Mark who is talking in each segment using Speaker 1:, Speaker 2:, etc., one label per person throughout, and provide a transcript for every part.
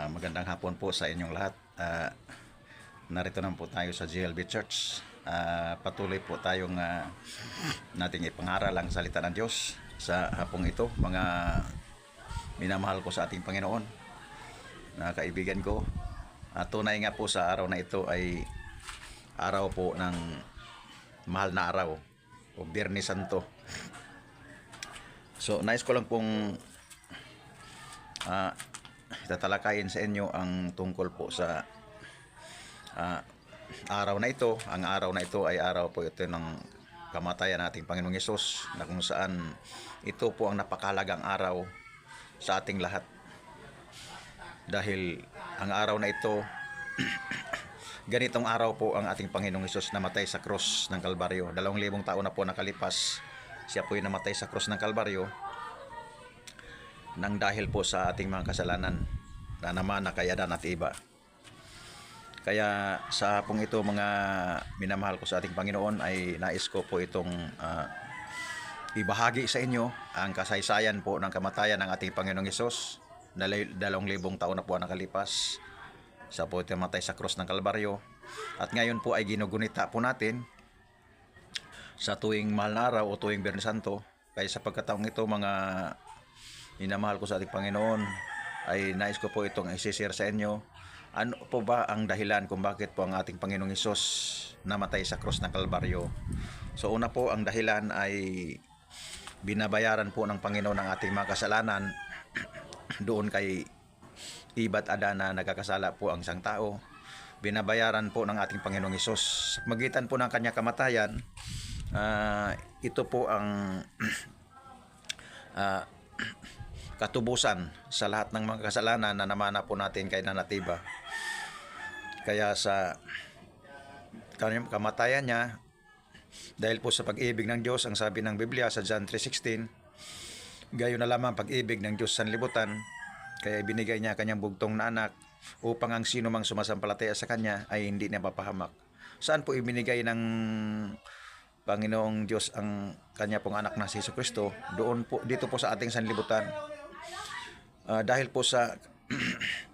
Speaker 1: Magandang hapon po sa inyong lahat. Narito naman po tayo sa GLB Church. Patuloy po tayong nating ipangaral ang salita ng Diyos sa hapong ito. Mga minamahal ko sa ating Panginoon na kaibigan ko. Tunay nga po sa araw na ito ay araw po ng mahal na araw o Biyernes Santo. So nais ko lang pong tatalakayin sa inyo ang tungkol po sa araw na ito. Ang araw na ito ay araw po ito ng kamatayan nating Panginoong Hesus, na kung saan ito po ang napakahalagang araw sa ating lahat. Dahil ang araw na ito, ganitong araw po ang ating Panginoong Hesus namatay sa krus ng Kalbaryo. 2,000 taon na po nakalipas, siya po ay namatay sa krus ng Kalbaryo nang dahil po sa ating mga kasalanan na namana kay Adan at Eva. Kaya sa hapong ito, mga minamahal ko sa ating Panginoon, ay nais ko po itong ibahagi sa inyo ang kasaysayan po ng kamatayan ng ating Panginoong Hesus. 2,000 taon na po nakalipas, siya po ito namatay sa krus ng Kalbaryo. At ngayon po ay ginugunita po natin sa tuwing mahal na araw o tuwing Biyernes Santo. Kaya sa pagkataong ito, mga minamahal ko sa ating Panginoon, ay nais ko po itong i-share sa inyo. Ano po ba ang dahilan kung bakit po ang ating Panginoong Hesus namatay sa krus ng Kalbaryo? So una po, ang dahilan ay binabayaran po ng Panginoon ang ating mga kasalanan doon kay Eva at Adan na nagkakasala po ang isang tao. Binabayaran po ng ating Panginoong Hesus. Magitan po ng kanya kamatayan, ito po ang katubusan sa lahat ng mga kasalanan na namana po natin kay Adan at Eva. Kaya sa kanyang kamatayan niya, dahil po sa pag-ibig ng Diyos, ang sabi ng Biblia sa John 3:16, gayon na lamang pag-ibig ng Diyos sa sanlibutan, kaya binigay niya kanyang bugtong na anak upang ang sino mang sumasampalataya sa kanya ay hindi niya mapahamak. Saan po ibinigay ng Panginoong Diyos ang kanya pong anak na si Jesucristo? Doon po, dito po sa ating sanlibutan. Dahil po sa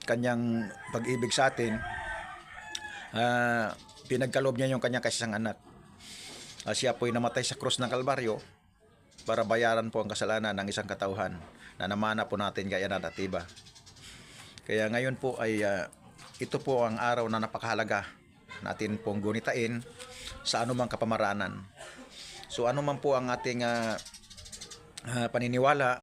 Speaker 1: kanyang pag-ibig sa atin, pinagkaloob niya yung kanyang kaisang anak. Siya po ay namatay sa krus ng Kalbaryo para bayaran po ang kasalanan ng isang katauhan na namana po natin kay Adan at Eva. Kaya ngayon po ay ito po ang araw na napakahalaga natin pong gunitain sa anumang kapamaraanan. So anuman po ang ating paniniwala,